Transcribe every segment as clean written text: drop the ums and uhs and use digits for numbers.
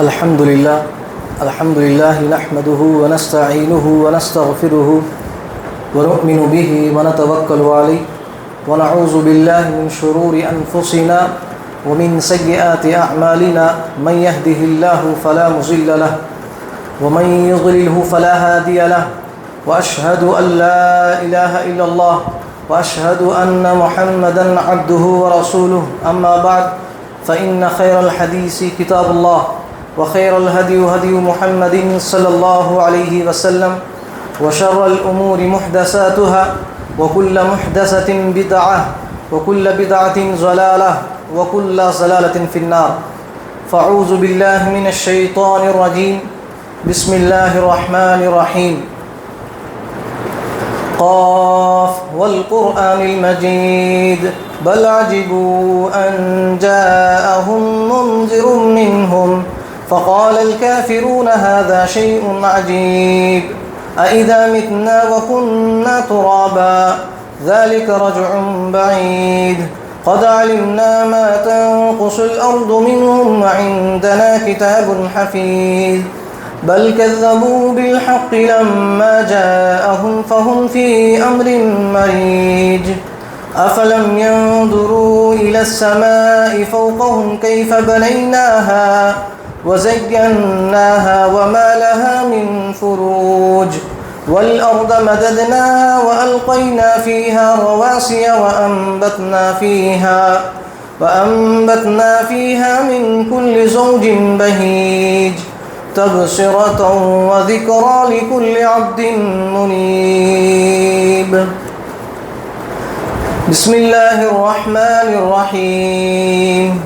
الحمد لله نحمده ونستعينه ونستغفره ونؤمن به ونتوكل عليه ونعوذ بالله من شرور أنفسنا ومن سيئات أعمالنا من يهده الله فلا مضل له ومن يضلله فلا هادي له وأشهد أن لا إله إلا الله وأشهد أن محمدا عبده ورسوله أما بعد فإن خير الحديث كتاب الله وخير الهدي هدي محمد صلى الله عليه وسلم وشر الأمور محدثاتها وكل محدثة بدعة وكل بدعة ضلالة وكل ضلالة في النار فأعوذ بالله من الشيطان الرجيم بسم الله الرحمن الرحيم قاف والقرآن المجيد بل عجبوا أن جاءهم منذر منهم فقال الكافرون هذا شيء عجيب أإذا متنا وكنا ترابا ذلك رجع بعيد قد علمنا ما تنقص الأرض منهم وعندنا كتاب حفيظ بل كذبوا بالحق لما جاءهم فهم في أمر مريج أفلم ينظروا إلى السماء فوقهم كيف بنيناها وزيناها وما لها من فروج والأرض مددناها وألقينا فيها رواسي وأنبتنا فيها من كل زوج بهيج تبصرة وذكرى لكل عبد منيب بسم الله الرحمن الرحيم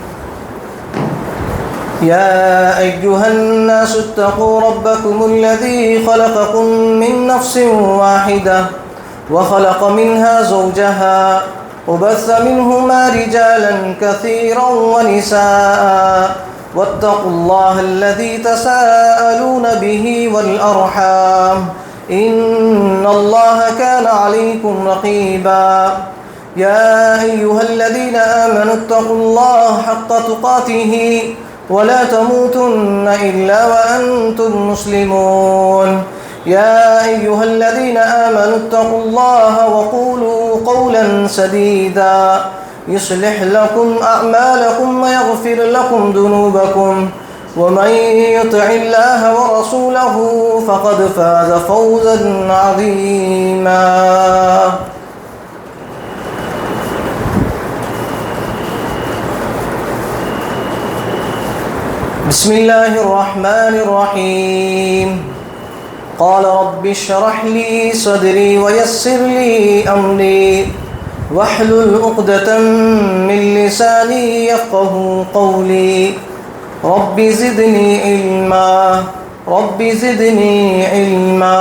يا أيها الناس اتقوا ربكم الذي خلقكم من نفس واحدة وخلق منها زوجها وبث منهما رجالا كثيرا ونساء واتقوا الله الذي تساءلون به والأرحام إن الله كان عليكم رقيبا يا أيها الذين آمنوا اتقوا الله حق تقاته ولا تموتن إلا وأنتم مسلمون يا أيها الذين آمنوا اتقوا الله وقولوا قولا سديدا يصلح لكم أعمالكم ويغفر لكم ذنوبكم ومن يطع الله ورسوله فقد فاز فوزا عظيما بسم الله الرحمن الرحيم قال رب اشرح لي صدري ويسر لي أمري واحلل عقدة من لساني يفقهوا قولي رب زدني علما رب زدني علما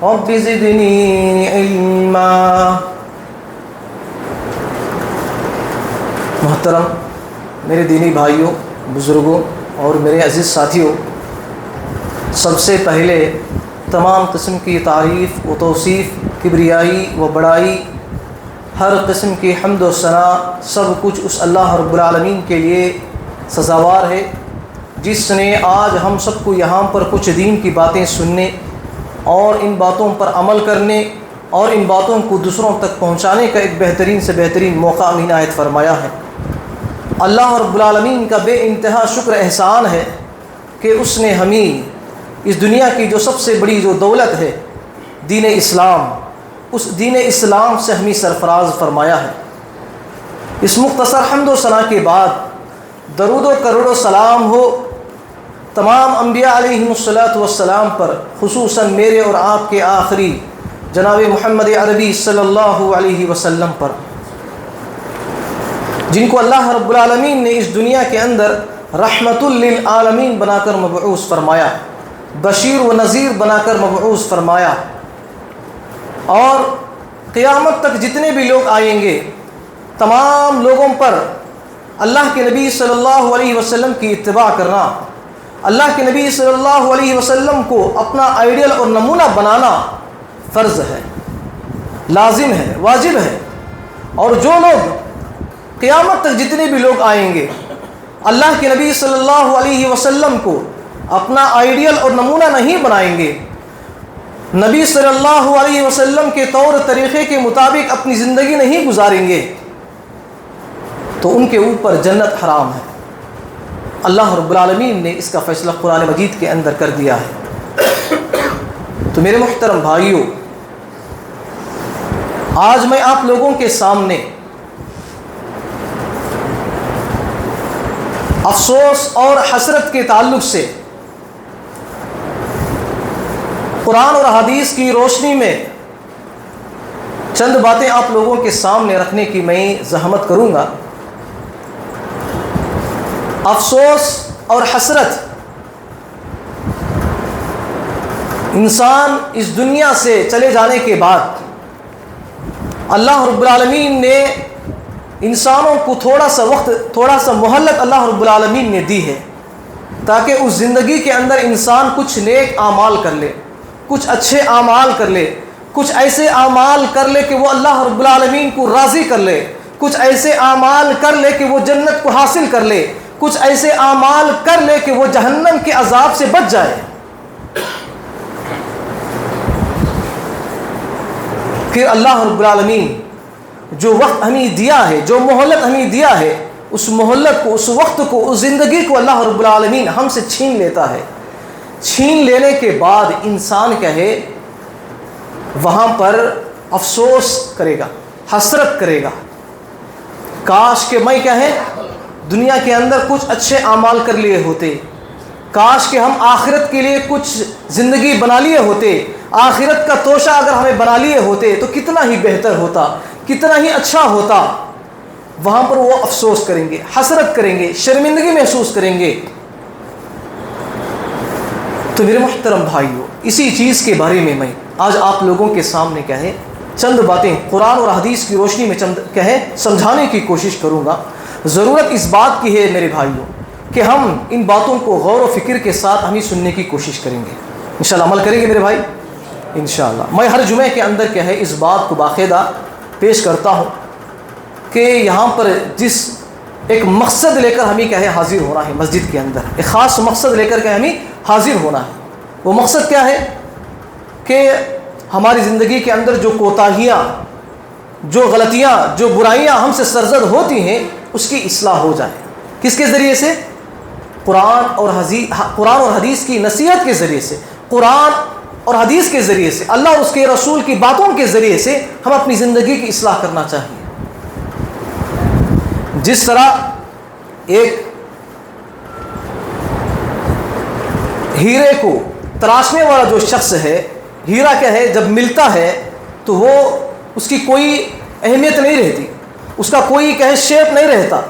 رب زدني علما محترم میرے دینی بھائیوں، بزرگوں اور میرے عزیز ساتھیوں، سب سے پہلے تمام قسم کی تعریف و توصیف، کبریائی و بڑائی، ہر قسم کی حمد و ثنا، سب کچھ اس اللہ رب العالمین کے لیے سزاوار ہے، جس نے آج ہم سب کو یہاں پر کچھ دین کی باتیں سننے اور ان باتوں پر عمل کرنے اور ان باتوں کو دوسروں تک پہنچانے کا ایک بہترین سے بہترین موقع عنایت فرمایا ہے۔ اللہ رب العالمین کا بے انتہا شکر احسان ہے کہ اس نے ہمیں اس دنیا کی جو سب سے بڑی جو دولت ہے دین اسلام، اس دین اسلام سے ہمیں سرفراز فرمایا ہے۔ اس مختصر حمد و ثنا کے بعد درود و کروڑ و سلام ہو تمام انبیاء علیہم الصلاۃ والسلام پر، خصوصاً میرے اور آپ کے آخری جناب محمد عربی صلی اللہ علیہ وسلم پر، جن کو اللہ رب العالمین نے اس دنیا کے اندر رحمت للعالمین بنا کر مبعوث فرمایا، بشیر و نذیر بنا کر مبعوث فرمایا، اور قیامت تک جتنے بھی لوگ آئیں گے تمام لوگوں پر اللہ کے نبی صلی اللہ علیہ وسلم کی اتباع کرنا، اللہ کے نبی صلی اللہ علیہ وسلم کو اپنا آئیڈیل اور نمونہ بنانا فرض ہے، لازم ہے، واجب ہے۔ اور جو لوگ قیامت تک جتنے بھی لوگ آئیں گے اللہ کے نبی صلی اللہ علیہ وسلم کو اپنا آئیڈیل اور نمونہ نہیں بنائیں گے، نبی صلی اللہ علیہ وسلم کے طور طریقے کے مطابق اپنی زندگی نہیں گزاریں گے تو ان کے اوپر جنت حرام ہے۔ اللہ رب العالمین نے اس کا فیصلہ قرآن مجید کے اندر کر دیا ہے۔ تو میرے محترم بھائیوں، آج میں آپ لوگوں کے سامنے افسوس اور حسرت کے تعلق سے قرآن اور حدیث کی روشنی میں چند باتیں آپ لوگوں کے سامنے رکھنے کی میں زحمت کروں گا۔ افسوس اور حسرت، انسان اس دنیا سے چلے جانے کے بعد اللہ رب العالمین نے انسانوں کو تھوڑا سا مہلت اللہ رب العالمین نے دی ہے تاکہ اس زندگی کے اندر انسان کچھ نیک اعمال کر لے، کچھ اچھے اعمال کر لے، کچھ ایسے اعمال کر لے کہ وہ اللہ رب العالمین کو راضی کر لے، کچھ ایسے اعمال کر لے کہ وہ جنت کو حاصل کر لے، کچھ ایسے اعمال کر لے کہ وہ جہنم کے عذاب سے بچ جائے۔ پھر اللہ رب العالمین جو وقت ہمیں دیا ہے، جو مہلت ہمیں دیا ہے، اس مہلت کو، اس وقت کو، اس زندگی کو اللہ رب العالمین ہم سے چھین لیتا ہے۔ چھین لینے کے بعد انسان کہے وہاں پر افسوس کرے گا، حسرت کرے گا، کاش کہ میں کہے دنیا کے اندر کچھ اچھے اعمال کر لیے ہوتے، کاش کہ ہم آخرت کے لیے کچھ زندگی بنا لیے ہوتے، آخرت کا توشہ اگر ہمیں بنا لیے ہوتے تو کتنا ہی بہتر ہوتا، کتنا ہی اچھا ہوتا۔ وہاں پر وہ افسوس کریں گے، حسرت کریں گے، شرمندگی محسوس کریں گے۔ تو میرے محترم بھائیوں، اسی چیز کے بارے میں آج آپ لوگوں کے سامنے کہے چند باتیں قرآن اور حدیث کی روشنی میں سمجھانے کی کوشش کروں گا۔ ضرورت اس بات کی ہے میرے بھائیوں کہ ہم ان باتوں کو غور و فکر کے ساتھ ہمیں سننے کی کوشش کریں گے، انشاءاللہ عمل کریں گے میرے بھائی انشاءاللہ۔ میں ہر جمعے کے اندر اس بات کو باقاعدہ پیش کرتا ہوں کہ یہاں پر جس ایک مقصد لے کر ہمیں حاضر ہونا ہے، مسجد کے اندر ایک خاص مقصد لے کر ہمیں حاضر ہونا ہے۔ وہ مقصد کیا ہے کہ ہماری زندگی کے اندر جو کوتاہیاں، جو غلطیاں، جو برائیاں ہم سے سرزد ہوتی ہیں اس کی اصلاح ہو جائے۔ کس کے ذریعے سے؟ قرآن اور حدیث کی نصیحت کے ذریعے سے، قرآن اور حدیث کے ذریعے سے، اللہ اور اس کے رسول کی باتوں کے ذریعے سے ہم اپنی زندگی کی اصلاح کرنا چاہیے۔ جس طرح ایک ہیرے کو تراشنے والا جو شخص ہے، ہیرا کیا ہے، جب ملتا ہے تو وہ اس کی کوئی اہمیت نہیں رہتی، اس کا کوئی شیپ نہیں رہتا۔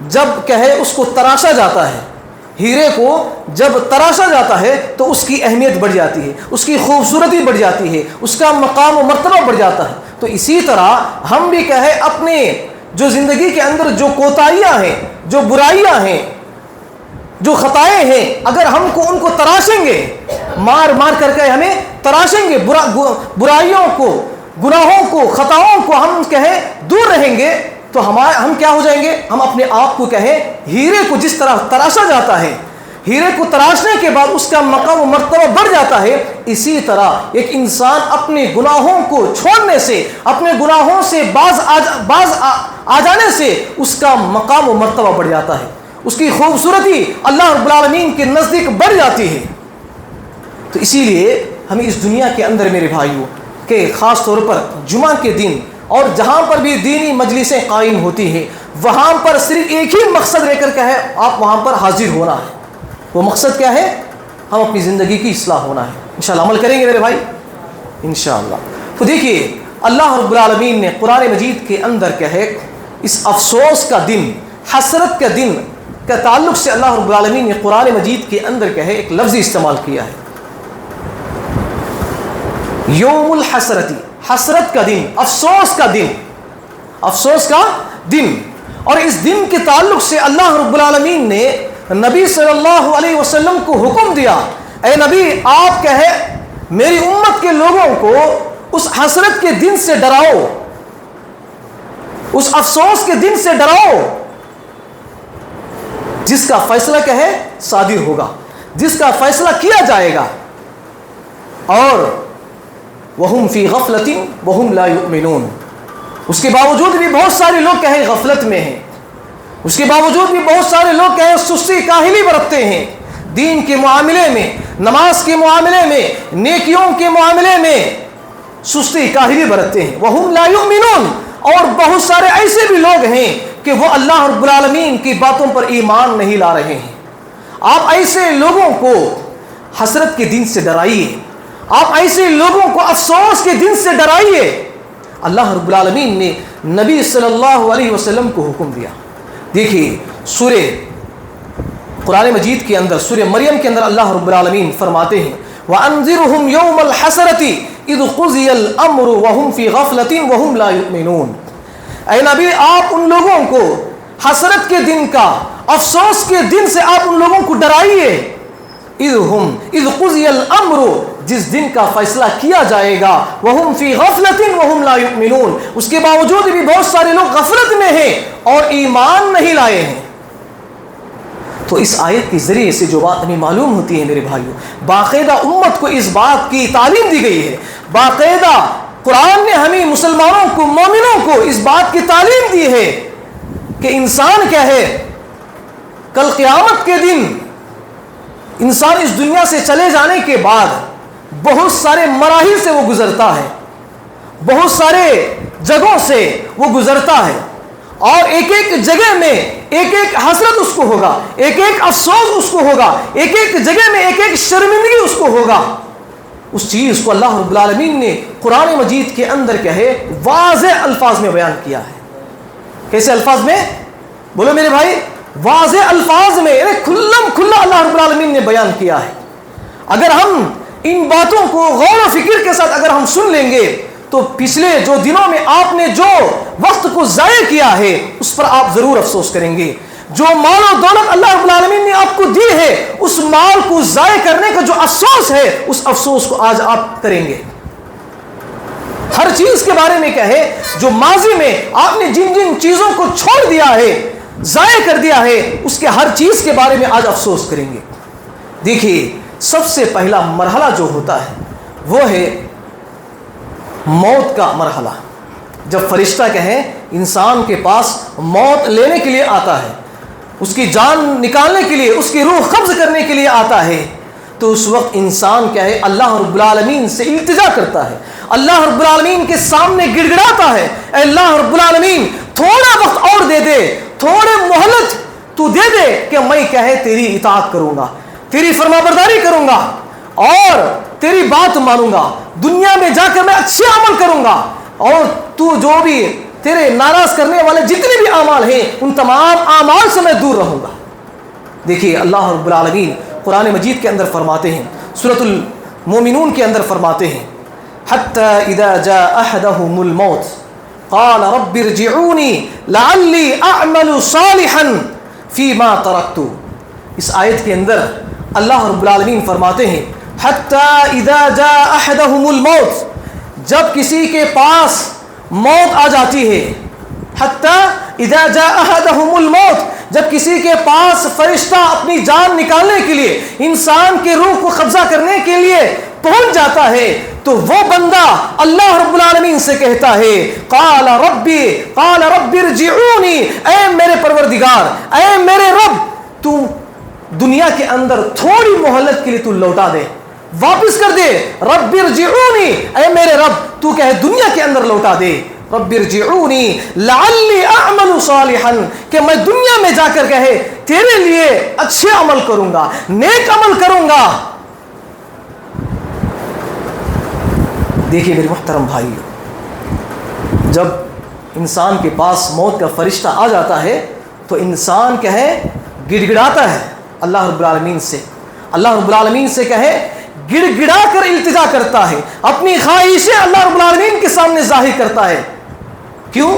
جب اس کو تراشا جاتا ہے، ہیرے کو جب تراشا جاتا ہے تو اس کی اہمیت بڑھ جاتی ہے، اس کی خوبصورتی بڑھ جاتی ہے، اس کا مقام و مرتبہ بڑھ جاتا ہے۔ تو اسی طرح ہم بھی اپنے جو زندگی کے اندر جو کوتاہیاں ہیں، جو برائیاں ہیں، جو خطائیں ہیں، اگر ہم ان کو تراشیں گے، مار مار کر کے ہمیں تراشیں گے، برائیوں کو، گناہوں کو، خطاؤں کو ہم دور رہیں گے تو ہم کیا ہو جائیں گے؟ ہم اپنے آپ کو ہیرے کو جس طرح تراشا جاتا ہے، ہیرے کو تراشنے کے بعد اس کا مقام و مرتبہ بڑھ جاتا ہے، اسی طرح ایک انسان اپنے گناہوں کو چھوڑنے سے، اپنے گناہوں سے باز آ جانے سے اس کا مقام و مرتبہ بڑھ جاتا ہے، اس کی خوبصورتی اللہ رب العالمین کے نزدیک بڑھ جاتی ہے۔ تو اسی لیے ہمیں اس دنیا کے اندر میرے بھائیوں کہ خاص طور پر جمعہ کے دن اور جہاں پر بھی دینی مجلسیں قائم ہوتی ہیں، وہاں پر صرف ایک ہی مقصد لے کر آپ وہاں پر حاضر ہونا ہے۔ وہ مقصد کیا ہے؟ ہم اپنی زندگی کی اصلاح ہونا ہے۔ انشاءاللہ عمل کریں گے میرے بھائی انشاءاللہ۔ تو دیکھیے اللہ رب العالمین نے قرآن مجید کے اندر اس افسوس کا دن، حسرت کا دن کا تعلق سے اللہ رب العالمین نے قرآن مجید کے اندر ایک لفظ استعمال کیا ہے، یوم الحسرتی، حسرت کا دن، افسوس کا دن، افسوس کا دن۔ اور اس دن کے تعلق سے اللہ رب العالمین نے نبی صلی اللہ علیہ وسلم کو حکم دیا، اے نبی آپ میری امت کے لوگوں کو اس حسرت کے دن سے ڈراؤ، اس افسوس کے دن سے ڈراؤ جس کا فیصلہ کیا ہے صادر ہوگا، جس کا فیصلہ کیا جائے گا. اور وہم فی غفلۃ وہم لا یؤمنون، اس کے باوجود بھی بہت سارے لوگ کہیں غفلت میں ہیں، اس کے باوجود بھی بہت سارے لوگ کہیں سستی کاہلی برتتے ہیں، دین کے معاملے میں، نماز کے معاملے میں، نیکیوں کے معاملے میں سستی کاہلی برتتے ہیں. وہم لا یؤمنون، اور بہت سارے ایسے بھی لوگ ہیں کہ وہ اللہ رب العالمین کی باتوں پر ایمان نہیں لا رہے ہیں. آپ ایسے لوگوں کو حسرت کے دن سے ڈرائیے، آپ ایسے لوگوں کو افسوس کے دن سے ڈرائیے. اللہ رب العالمین نے نبی صلی اللہ علیہ وسلم کو حکم دیا. دیکھیے سورہ قرآن مجید کے اندر سورہ مریم کے اندر اللہ رب العالمین فرماتے ہیں وَأَنذِرْهُمْ يَوْمَ الْحَسْرَةِ إِذْ قُضِيَ الْأَمْرُ وَهُمْ فِي غَفْلَةٍ وَهُمْ لَا يُؤْمِنُونَ. اے نبی آپ ان لوگوں کو حسرت کے دن کا، افسوس کے دن سے آپ ان لوگوں کو ڈرائیے. اذ قضی الامر، جس دن کا فیصلہ کیا جائے گا، وہم فی غفلۃ وہم لا یؤمنون، اس کے باوجود بھی بہت سارے لوگ غفلت میں ہیں اور ایمان نہیں لائے ہیں. تو اس آیت کے ذریعے سے جو بات ہمیں معلوم ہوتی ہے میرے بھائیوں، باقاعدہ امت کو اس بات کی تعلیم دی گئی ہے، باقاعدہ قرآن نے ہمیں مسلمانوں کو، مومنوں کو اس بات کی تعلیم دی ہے کہ انسان کیا ہے، کل قیامت کے دن انسان اس دنیا سے چلے جانے کے بعد بہت سارے مراحل سے وہ گزرتا ہے، بہت سارے جگہوں سے وہ گزرتا ہے، اور ایک ایک جگہ میں ایک ایک حسرت اس کو ہوگا، ایک ایک افسوس اس کو ہوگا، ایک ایک جگہ میں ایک ایک شرمندگی اس کو ہوگا. اس چیز کو اللہ رب العالمین نے قرآن مجید کے اندر کیا ہے واضح الفاظ میں بیان کیا ہے. کیسے الفاظ میں؟ بولو میرے بھائی، واضح الفاظ میں، کھلم کھلا اللہ رب العالمین نے بیان کیا ہے. اگر ہم ان باتوں کو غور و فکر کے ساتھ اگر ہم سن لیں گے تو پچھلے جو دنوں میں آپ نے جو وقت کو ضائع کیا ہے اس پر آپ ضرور افسوس کریں گے. جو مال و دولت اللہ رب العالمین نے آپ کو دی ہے، اس مال کو ضائع کرنے کا جو افسوس ہے، اس افسوس کو آج آپ کریں گے. ہر چیز کے بارے میں کیا ہے، جو ماضی میں آپ نے جن جن چیزوں کو چھوڑ دیا ہے، ضائع کر دیا ہے، اس کے ہر چیز کے بارے میں آج افسوس کریں گے. دیکھیے سب سے پہلا مرحلہ جو ہوتا ہے وہ ہے موت کا مرحلہ. جب فرشتہ کہے انسان کے پاس موت لینے کے لیے آتا ہے، اس کی جان نکالنے کے لیے، اس کی روح قبض کرنے کے لیے آتا ہے، تو اس وقت انسان کیا ہے اللہ رب العالمین سے التجا کرتا ہے، اللہ رب العالمین کے سامنے گڑ گڑاتا ہے، اے اللہ رب العالمین تھوڑا وقت اور دے دے، تھوڑے مہلت تو دے دے کہ میں کیا ہے تیری اطاعت کروں گا، تیری فرما برداری کروں گا اور تیری بات مانوں گا، دنیا میں جا کر میں اچھے عمل کروں گا، اور تو جو بھی تیرے ناراض کرنے والے جتنے بھی اعمال ہیں ان تمام اعمال سے میں دور رہوں گا. دیکھیے اللہ رب العالمین قرآن مجید کے اندر فرماتے ہیں، سورۃ المومنون کے اندر فرماتے ہیں حتی اذا جاء احدهم الموت قال رب ارجعونی لعلی اعمل صالحا فیما ترکت. اس آیت کے اندر اللہ رب العالمین فرماتے ہیں حتی اذا جاء احدهم الموت، جب کسی کے پاس موت آ جاتی ہے، حتی اذا جاء احدهم الموت، جب کسی کے پاس فرشتہ اپنی جان نکالنے کے لیے، انسان کے روح کو قبضہ کرنے کے لیے پہنچ جاتا ہے، تو وہ بندہ اللہ رب العالمین سے کہتا ہے قال رب ارجعونی، اے میرے پروردگار، اے میرے رب، تو دنیا کے اندر تھوڑی مہلت کے لیے تو لوٹا دے، واپس کر دے. رب ارجعونی، اے میرے رب تو کہے دنیا کے اندر لوٹا دے. رب ارجعونی لعلی اعمل صالحا، کہ میں دنیا میں جا کر کہے تیرے لیے اچھے عمل کروں گا، نیک عمل کروں گا. دیکھیے میرے محترم بھائیو، جب انسان کے پاس موت کا فرشتہ آ جاتا ہے تو انسان کہے گڑ گڑاتا ہے اللہ رب العالمین سے، اللہ رب العالمین سے کہے گڑ گڑا کر التجا کرتا ہے، اپنی خواہشیں اللہ رب العالمین کے سامنے ظاہر کرتا ہے. کیوں؟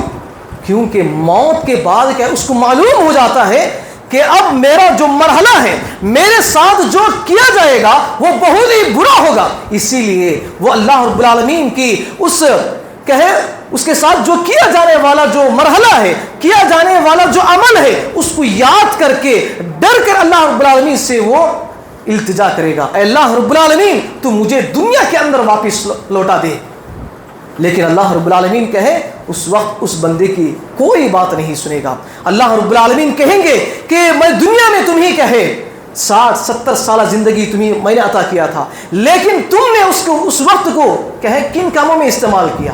کیونکہ موت کے بعد کیا اس کو معلوم ہو جاتا ہے کہ اب میرا جو مرحلہ ہے، میرے ساتھ جو کیا جائے گا وہ بہت ہی برا ہوگا. اسی لیے وہ اللہ رب العالمین کی اس کہے اس کے ساتھ جو کیا جانے والا جو مرحلہ ہے، کیا جانے والا جو عمل ہے، اس کو یاد کر کے ڈر کر اللہ رب العالمین سے وہ التجا کرے گا، اے اللہ رب العالمین تو مجھے دنیا کے اندر واپس لوٹا دے۔ لیکن اللہ رب العالمین کہے اس وقت اس بندے کی کوئی بات نہیں سنے گا۔ اللہ رب العالمین کہیں گے کہ میں دنیا میں تمہیں کہے 60-70 سالہ زندگی تمہیں میں نے عطا کیا تھا، لیکن تم نے اس وقت کو کہے کن کاموں میں استعمال کیا؟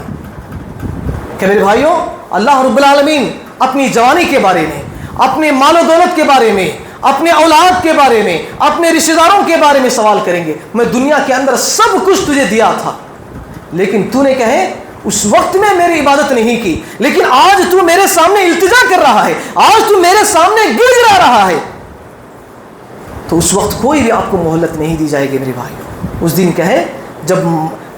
کہ میرے بھائیوں، اللہ رب العالمین اپنی جوانی کے بارے میں، اپنے مال و دولت کے بارے میں، اپنے اولاد کے بارے میں، اپنے رشتہ داروں کے بارے میں سوال کریں گے۔ میں دنیا کے اندر سب کچھ تجھے دیا تھا، لیکن تو نے کہے اس وقت میں میری عبادت نہیں کی، لیکن آج تو میرے سامنے التجا کر رہا ہے، آج تو میرے سامنے گر گرا رہا ہے، تو اس وقت کوئی بھی آپ کو مہلت نہیں دی جائے گی میرے بھائیوں۔ اس دن کہے جب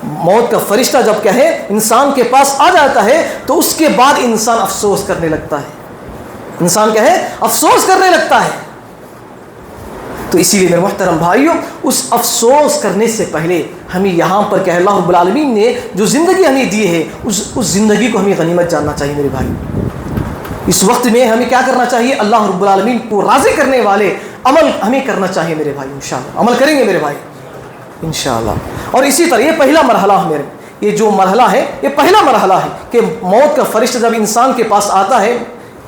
موت کا فرشتہ جب کہے انسان کے پاس آ جاتا ہے تو اس کے بعد انسان افسوس کرنے لگتا ہے، انسان کہے افسوس کرنے لگتا ہے۔ تو اسی لیے میرے محترم بھائیوں، اس افسوس کرنے سے پہلے ہمیں یہاں پر کہ اللہ رب العالمین نے جو زندگی ہمیں دی ہے اس زندگی کو ہمیں غنیمت جاننا چاہیے میرے بھائی۔ اس وقت میں ہمیں کیا کرنا چاہیے؟ اللہ رب العالمین کو راضی کرنے والے عمل ہمیں کرنا چاہیے میرے بھائی، انشاءاللہ عمل کریں گے میرے بھائی انشاءاللہ۔ اور اسی طرح یہ پہلا مرحلہ ہے میرے، یہ جو مرحلہ ہے یہ پہلا مرحلہ ہے کہ موت کا فرشتہ جب انسان کے پاس آتا ہے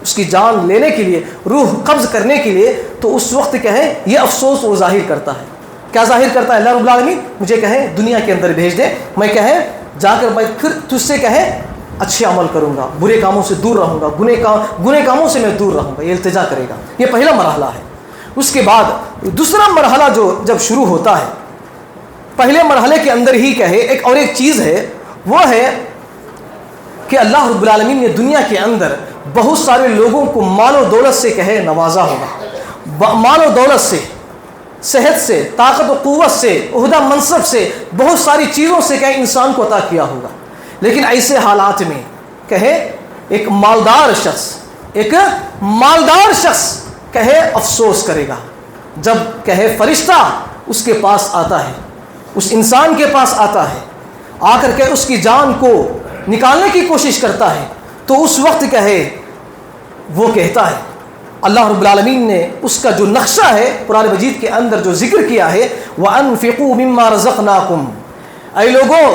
اس کی جان لینے کے لیے، روح قبض کرنے کے لیے، تو اس وقت کہے یہ افسوس وہ ظاہر کرتا ہے۔ کیا ظاہر کرتا ہے؟ اللہ رب العالمین مجھے کہے دنیا کے اندر بھیج دے، میں کہے جا کر میں پھر تجھ سے کہے اچھے عمل کروں گا، برے کاموں سے دور رہوں گا، گناہ کاموں سے میں دور رہوں گا، یہ التجا کرے گا۔ یہ پہلا مرحلہ ہے۔ اس کے بعد دوسرا مرحلہ جو جب شروع ہوتا ہے، پہلے مرحلے کے اندر ہی کہے ایک چیز ہے، وہ ہے کہ اللہ رب العالمین نے دنیا کے اندر بہت سارے لوگوں کو مال و دولت سے کہے نوازا ہوگا، مال و دولت سے، صحت سے، طاقت و قوت سے، عہدہ منصب سے، بہت ساری چیزوں سے کہے انسان کو عطا کیا ہوگا۔ لیکن ایسے حالات میں کہے ایک مالدار شخص کہے افسوس کرے گا جب کہے فرشتہ اس کے پاس آتا ہے، اس انسان کے پاس آتا ہے، آ کر کے اس کی جان کو نکالنے کی کوشش کرتا ہے، تو اس وقت کہے وہ کہتا ہے، اللہ رب العالمین نے اس کا جو نقشہ ہے قرآن مجید کے اندر جو ذکر کیا ہے، وَأَنفِقُوا مِمَّا رَزَقْنَاكُمْ، اے لوگوں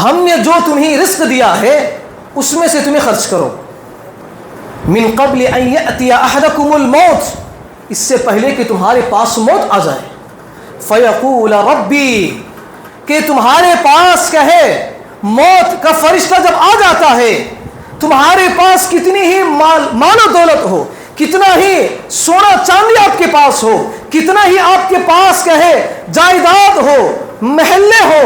ہم نے جو تمہیں رزق دیا ہے اس میں سے تمہیں خرچ کرو، من قبل ان یأتی احدکم الموت، اس سے پہلے کہ تمہارے پاس موت آ جائے، فیقول ربی، کہ تمہارے پاس کہے موت کا فرشتہ جب آ جاتا ہے، تمہارے پاس کتنی ہی مال و دولت ہو، کتنا ہی سونا چاندی آپ کے پاس ہو، کتنا ہی آپ کے پاس کہے جائیداد ہو، محلے ہو،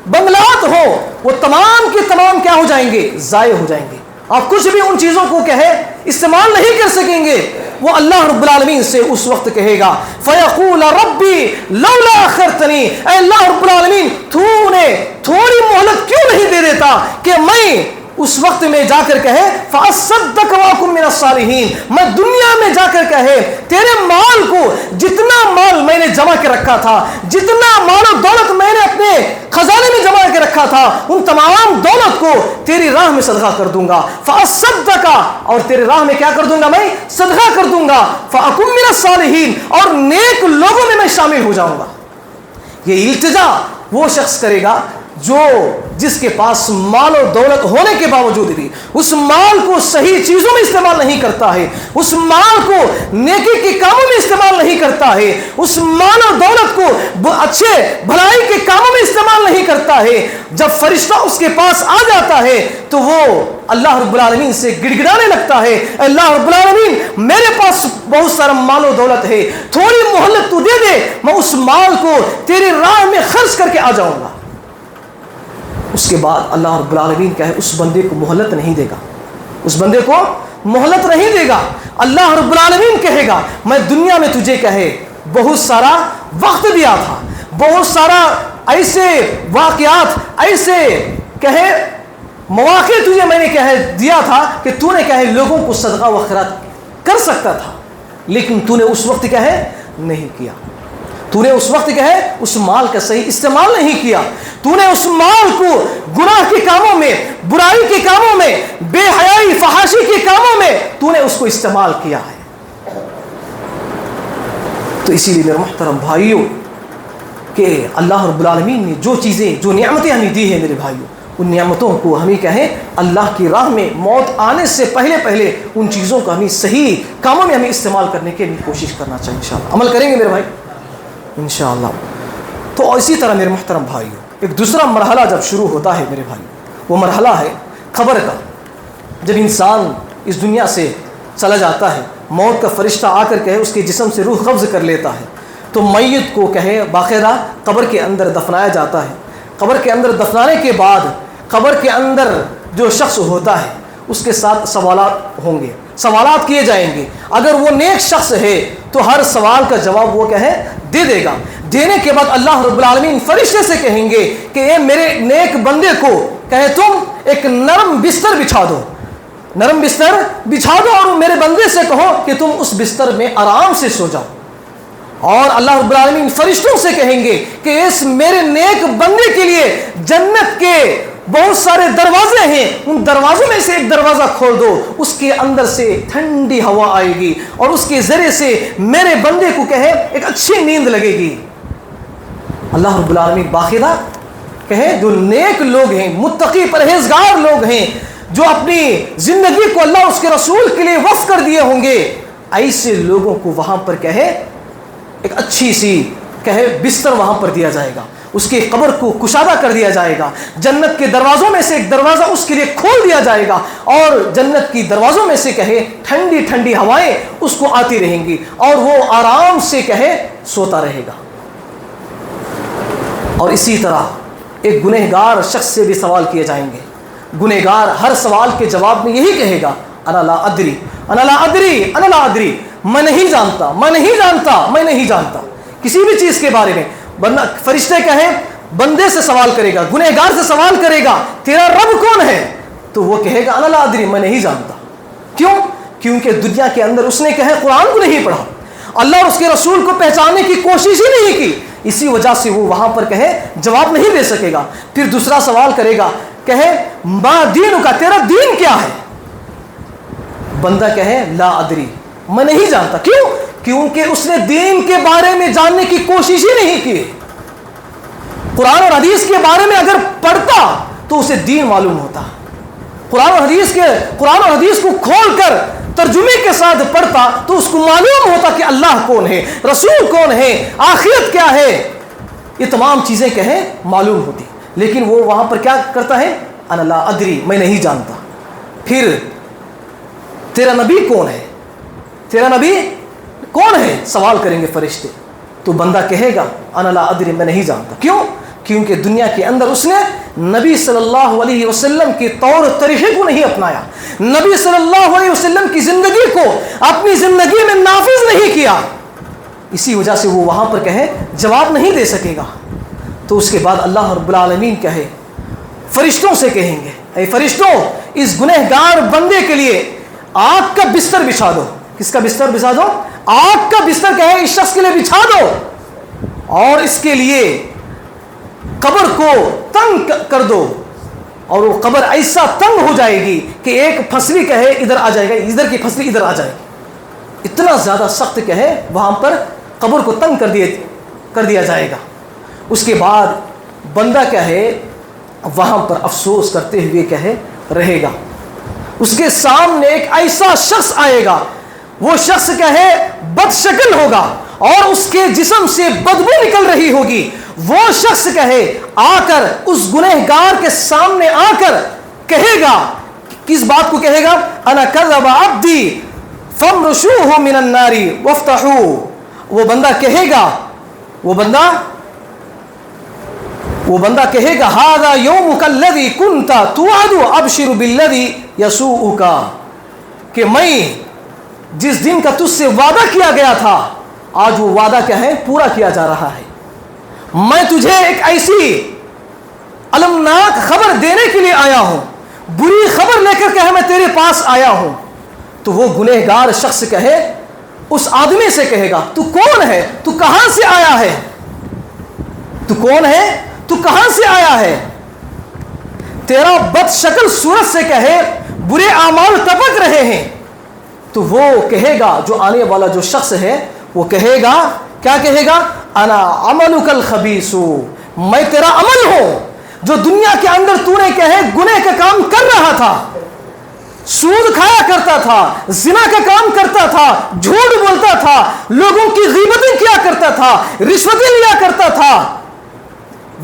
بنگلات ہو، وہ تمام کے تمام کیا ہو جائیں گے؟ ضائع ہو جائیں گے۔ آپ کچھ بھی ان چیزوں کو کہے استعمال نہیں کر سکیں گے۔ وہ اللہ رب العالمین سے اس وقت کہے گا فیقول ربی لولا اخرتنی، اے اللہ رب العالمین تو نے تھوڑی مہلت کیوں نہیں دے دیتا کہ میں اس وقت میں جا کر کہے فاصدق واکن من الصالحین، میں دنیا میں جا کر کہے تیرے مال کو، جتنا مال میں نے جمع کے رکھا تھا، جتنا مال و دولت میں نے اپنے خزانے میں جمع کے رکھا تھا، ان تمام دولت کو تیری راہ میں صدقہ کر دوں گا، فاصدق، اور تیرے راہ میں کیا کر دوں گا؟ میں صدقہ کر دوں گا، فاکن من الصالحین، اور نیک لوگوں میں میں شامل ہو جاؤں گا۔ یہ التجا وہ شخص کرے گا جس کے پاس مال و دولت ہونے کے باوجود بھی اس مال کو صحیح چیزوں میں استعمال نہیں کرتا ہے، اس مال کو نیکی کے کاموں میں استعمال نہیں کرتا ہے، اس مال و دولت کو اچھے بھلائی کے کاموں میں استعمال نہیں کرتا ہے۔ جب فرشتہ اس کے پاس آ جاتا ہے تو وہ اللہ رب العالمین سے گڑ گڑانے لگتا ہے، اللہ رب العالمین میرے پاس بہت سارا مال و دولت ہے، تھوڑی مہلت تو دے دے، میں اس مال کو تیری راہ میں خرچ کر کے آ جاؤں گا۔ اس کے بعد اللہ رب العالمین کہے اس بندے کو مہلت نہیں دے گا، اس بندے کو مہلت نہیں دے گا۔ اللہ رب العالمین کہے گا میں دنیا میں تجھے کہے بہت سارا وقت دیا تھا، بہت سارا ایسے واقعات، ایسے کہے مواقع تجھے میں نے کہے دیا تھا کہ تو نے کہے لوگوں کو صدقہ و خیرات کر سکتا تھا، لیکن تو نے اس وقت کہے نہیں کیا۔ تو نے اس وقت کہے اس مال کا صحیح استعمال نہیں کیا، تو نے اس مال کو گناہ کے کاموں میں، برائی کے کاموں میں، بے حیائی فحاشی کے کاموں میں تو نے اس کو استعمال کیا ہے۔ تو اسی لیے میرے محترم بھائیوں کہ اللہ رب العالمین نے جو چیزیں، جو نعمتیں ہمیں دی ہیں میرے بھائیوں، ان نعمتوں کو ہمیں کہیں اللہ کی راہ میں موت آنے سے پہلے ان چیزوں کو ہمیں صحیح کاموں میں ہمیں استعمال کرنے کی کوشش کرنا چاہیے۔ انشاءاللہ عمل کریں گے میرے بھائی انشاءاللہ۔ تو اسی طرح میرے محترم بھائیوں ایک دوسرا مرحلہ جب شروع ہوتا ہے میرے بھائی، وہ مرحلہ ہے قبر کا۔ جب انسان اس دنیا سے چلا جاتا ہے، موت کا فرشتہ آ کر کہے اس کے جسم سے روح قبض کر لیتا ہے، تو میت کو کہے باقاعدہ قبر کے اندر دفنایا جاتا ہے۔ قبر کے اندر دفنانے کے بعد قبر کے اندر جو شخص ہوتا ہے اس کے ساتھ سوالات ہوں گے، سوالات کیے جائیں گے۔ اگر وہ نیک شخص ہے تو ہر سوال کا جواب وہ کہے دے دے گا۔ دینے کے بعد اللہ رب العالمین فرشتے سے کہیں گے کہ اے میرے نیک بندے کو کہے تم ایک نرم بستر بچھا دو، نرم بستر بچھا دو، اور میرے بندے سے کہو کہ تم اس بستر میں آرام سے سو جاؤ۔ اور اللہ رب العالمین فرشتوں سے کہیں گے کہ اس میرے نیک بندے کے لیے جنت کے بہت سارے دروازے ہیں، ان دروازوں میں سے ایک دروازہ کھول دو، اس کے اندر سے ٹھنڈی ہوا آئے گی اور اس کے ذریعے سے میرے بندے کو کہے ایک اچھی نیند لگے گی۔ اللہ رب العالمین باقاعدہ کہے جو نیک لوگ ہیں، متقی پرہیزگار لوگ ہیں، جو اپنی زندگی کو اللہ اس کے رسول کے لیے وقف کر دیے ہوں گے، ایسے لوگوں کو وہاں پر کہے ایک اچھی سی کہے بستر وہاں پر دیا جائے گا، اس کی قبر کو کشادہ کر دیا جائے گا، جنت کے دروازوں میں سے ایک دروازہ اس کے لیے کھول دیا جائے گا، اور جنت کی دروازوں میں سے کہے ٹھنڈی ٹھنڈی ہوائیں اس کو آتی رہیں گی اور وہ آرام سے کہے سوتا رہے گا۔ اور اسی طرح ایک گنہگار شخص سے بھی سوال کیے جائیں گے۔ گنہگار ہر سوال کے جواب میں یہی کہے گا انا لا ادری، انا لا ادری، انا لا ادری، میں نہیں جانتا، میں نہیں جانتا، میں نہیں جانتا کسی بھی چیز کے بارے میں۔ بندہ فرشتے کہیں بندے سے سوال کرے گا، گنہگار سے سوال کرے گا تیرا رب کون ہے، تو وہ کہے گا انا لا ادری، میں نہیں جانتا۔ کیوں؟ کیونکہ دنیا کے اندر اس نے کہے قرآن کو نہیں پڑھا، اللہ اور اس کے رسول کو پہچاننے کی کوشش ہی نہیں کی، اسی وجہ سے وہ وہاں پر کہے جواب نہیں دے سکے گا۔ پھر دوسرا سوال کرے گا، کہے ما دین کا، تیرا دین کیا ہے، بندہ کہے لا ادری، میں نہیں جانتا۔ کیوں؟ کیونکہ اس نے دین کے بارے میں جاننے کی کوشش ہی نہیں کی۔ قرآن اور حدیث کے بارے میں اگر پڑھتا تو اسے دین معلوم ہوتا، قرآن اور حدیث کو کھول کر ترجمے کے ساتھ پڑھتا تو اس کو معلوم ہوتا کہ اللہ کون ہے، رسول کون ہے، آخرت کیا ہے، یہ تمام چیزیں کہیں معلوم ہوتی۔ لیکن وہ وہاں پر کیا کرتا ہے، انا لا ادری، میں نہیں جانتا۔ پھر تیرا نبی کون ہے، تیرا نبی کون ہے، سوال کریں گے فرشتے، تو بندہ کہے گا انا لا ادری، میں نہیں جانتا۔ کیوں؟ کیونکہ دنیا کے اندر اس نے نبی صلی اللہ علیہ وسلم کے طور طریقے کو نہیں اپنایا، نبی صلی اللہ علیہ وسلم کی زندگی کو اپنی زندگی میں نافذ نہیں کیا، اسی وجہ سے وہ وہاں پر کہے جواب نہیں دے سکے گا۔ تو اس کے بعد اللہ رب العالمین کہے فرشتوں سے کہیں گے اے فرشتوں اس گنہگار بندے کے لیے آگ کا بستر بچھا دو۔ کس کا بستر بچھا دو؟ آگ کا بستر کہے اس شخص کے لیے بچھا دو، اور اس کے لیے قبر کو تنگ کر دو، اور وہ قبر ایسا تنگ ہو جائے گی کہ ایک پھسلی کہے ادھر آ جائے گا، ادھر کی پھسلی ادھر آ جائے گی، اتنا زیادہ سخت کہے وہاں پر قبر کو تنگ کر دیا جائے گا۔ اس کے بعد بندہ کہے وہاں پر افسوس کرتے ہوئے کہے رہے گا، اس کے سامنے ایک ایسا شخص آئے گا، وہ شخص کہے بد شکل ہوگا اور اس کے جسم سے بدبو نکل رہی ہوگی، وہ شخص کہے آ کر اس گنہگار کے سامنے آ کر کہے گا، کس بات کو کہے گا، انا کذب عبدی فامرشوہ من النار وافتحوہ، وہ بندہ کہے گا، وہ بندہ کہے گا ھذا یومک الذی کنت توعد ابشر بالذی یسوءک، کہ میں جس دن کا تجھ سے وعدہ کیا گیا تھا آج وہ وعدہ کیا ہے پورا کیا جا رہا ہے، میں تجھے ایک ایسی المناک خبر دینے کے لیے آیا ہوں، بری خبر لے کر کہ میں تیرے پاس آیا ہوں۔ تو وہ گنہگار شخص کہے اس آدمی سے کہے گا تو کون ہے, تو کہاں سے آیا ہے, تو کون ہے, تو کہاں سے آیا ہے. تیرا بد شکل صورت سے کہے برے اعمال ٹپک رہے ہیں, تو وہ کہے گا, جو آنے والا جو شخص ہے وہ کہے گا, کیا کہے گا, انا عملک الخبیث, میں تیرا عمل ہوں جو دنیا کے اندر تو نے کہے گناہ کا کام کر رہا تھا, سود کھایا کرتا تھا, زنا کا کام کرتا تھا, جھوٹ بولتا تھا, لوگوں کی غیبتیں کیا کرتا تھا, رشوتیں لیا کرتا تھا,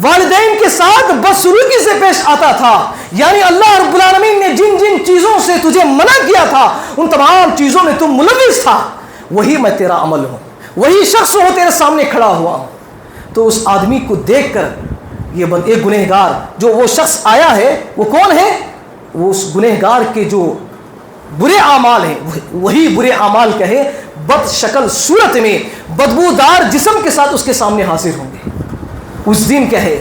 والدین کے ساتھ بدسلوکی سے پیش آتا تھا. یعنی اللہ رب العالمین نے جن جن چیزوں سے تجھے منع کیا تھا ان تمام چیزوں میں تم ملوث تھا, وہی میں تیرا عمل ہوں, وہی شخص ہو تیرے سامنے کھڑا ہوا ہوں. تو اس آدمی کو دیکھ کر یہ ایک گنہگار, جو وہ شخص آیا ہے وہ کون ہے, وہ اس گنہگار کے جو برے اعمال ہیں وہی برے اعمال کہے بد شکل صورت میں بدبودار جسم کے ساتھ اس کے سامنے حاضر ہوں گے. اس دن کہے,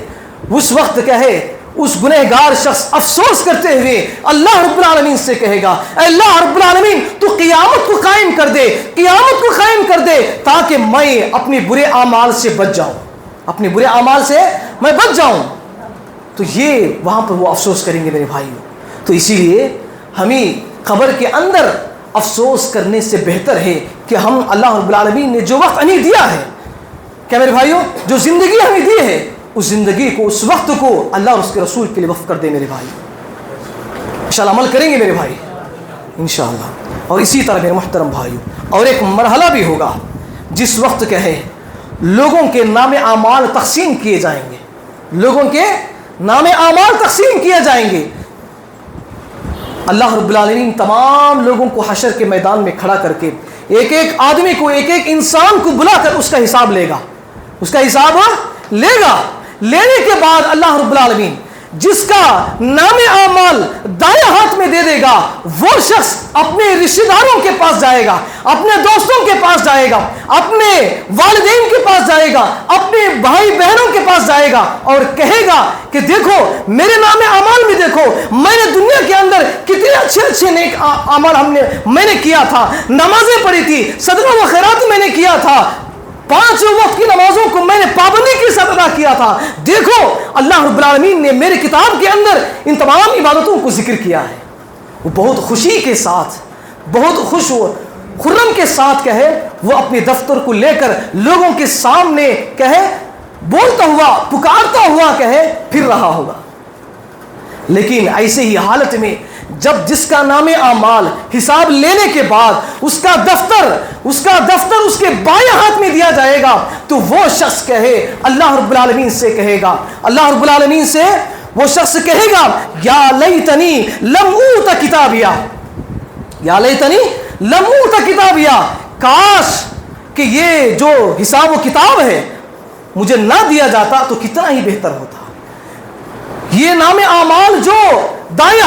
اس وقت کہے, اس گنہگار شخص افسوس کرتے ہوئے اللہ رب العالمین سے کہے گا, اے اللہ رب العالمین تو قیامت کو قائم کر دے, قیامت کو قائم کر دے تاکہ میں اپنے برے اعمال سے بچ جاؤں, اپنے برے اعمال سے میں بچ جاؤں. تو یہ وہاں پر وہ افسوس کریں گے میرے بھائیوں. تو اسی لیے ہمیں قبر کے اندر افسوس کرنے سے بہتر ہے کہ ہم اللہ رب العالمین نے جو وقت ہمیں دیا ہے, کیا میرے بھائیوں, جو زندگی ہمیں دی ہے اس زندگی کو, اس وقت کو اللہ اور اس کے رسول کے لیے وقف کر دے میرے بھائی. انشاءاللہ عمل کریں گے میرے بھائی انشاءاللہ. اور اسی طرح میرے محترم بھائیوں اور ایک مرحلہ بھی ہوگا جس وقت کہے لوگوں کے نام اعمال تقسیم کیے جائیں گے, لوگوں کے نام اعمال تقسیم کیے جائیں گے. اللہ رب العالمین تمام لوگوں کو حشر کے میدان میں کھڑا کر کے ایک ایک آدمی کو, ایک ایک انسان کو بلا کر اس کا حساب لے گا, اس کا حساب لے گا. لینے کے بعد اللہ رب العالمین جس کا نام اعمال دائیں ہاتھ میں دے دے گا وہ شخص اپنے رشتہ داروں کے پاس جائے گا, اپنے دوستوں کے پاس جائے گا, اپنے والدین کے پاس جائے گا, اپنے بھائی بہنوں کے پاس جائے گا اور کہے گا کہ دیکھو میرے نام اعمال میں دیکھو, میں نے دنیا کے اندر کتنے اچھے اچھے نیک اعمال میں نے کیا تھا, نمازیں پڑھی تھی, صدقہ و خیرات میں نے کیا تھا, 5 وقت کی نمازوں کو میں نے پابندی کے ساتھ ادا کیا تھا, دیکھو اللہ رب العالمین نے میرے کتاب کے اندر ان تمام عبادتوں کو ذکر کیا ہے. وہ بہت خوشی کے ساتھ, بہت خوش خرم کے ساتھ کہے وہ اپنے دفتر کو لے کر لوگوں کے سامنے کہے بولتا ہوا, پکارتا ہوا کہے پھر رہا ہوگا. لیکن ایسے ہی حالت میں جب جس کا نام اعمال حساب لینے کے بعد اس کا دفتر اس کے بائیں ہاتھ میں دیا جائے گا تو وہ شخص کہے اللہ رب العالمین سے کہے گا, اللہ رب العالمین سے وہ شخص کہے گا یا لیتنی لم اوت کتابیا, یا لیتنی لم اوت کتابیا, کاش کہ یہ جو حساب و کتاب ہے مجھے نہ دیا جاتا تو کتنا ہی بہتر ہوتا. یہ نام اعمال جو بائیں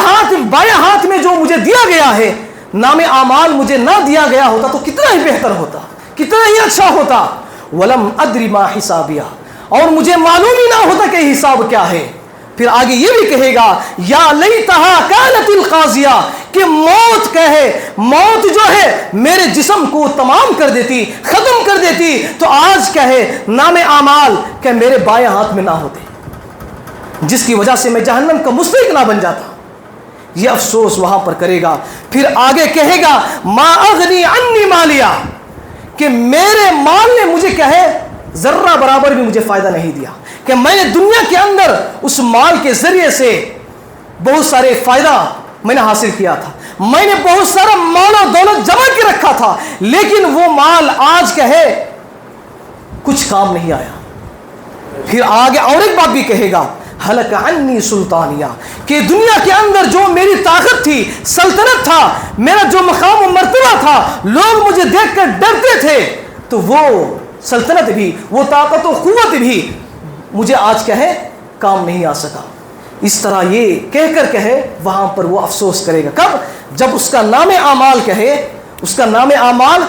ہاتھ میں جو مجھے دیا گیا ہے, نام اعمال مجھے نہ دیا گیا ہوتا تو کتنا ہی بہتر ہوتا, کتنا ہی اچھا ہوتا. ولم ادری ما حسابیا, اور مجھے معلوم ہی نہ ہوتا کہ حساب کیا ہے. پھر آگے یہ بھی کہے گا یا لیتہا کانت القاضیہ, کہ موت کہے, موت جو ہے میرے جسم کو تمام کر دیتی, ختم کر دیتی, تو آج کہے نام اعمال کہ میرے بائیں ہاتھ میں نہ ہوتے, جس کی وجہ سے میں جہنم کا مستحق نہ بن جاتا. یہ افسوس وہاں پر کرے گا. پھر آگے کہے گا ما اغنی عنی مالیا, کہ میرے مال نے مجھے کہے ذرہ برابر بھی مجھے فائدہ نہیں دیا, کہ میں نے دنیا کے اندر اس مال کے ذریعے سے بہت سارے فائدہ میں نے حاصل کیا تھا, میں نے بہت سارا مال و دولت جمع کے رکھا تھا, لیکن وہ مال آج کہے کچھ کام نہیں آیا. پھر آگے اور ایک بات بھی کہے گا ہلک عنی سلطانیہ, کہ دنیا کے اندر جو میری طاقت تھی, سلطنت تھا, میرا جو مقام و مرتبہ تھا, لوگ مجھے دیکھ کر ڈرتے تھے, تو وہ سلطنت بھی, وہ طاقت و قوت بھی مجھے آج کہے کام نہیں آ سکا. اس طرح یہ کہہ کر کہے وہاں پر وہ افسوس کرے گا. کب؟ جب اس کا نام اعمال کہے, اس کا نام اعمال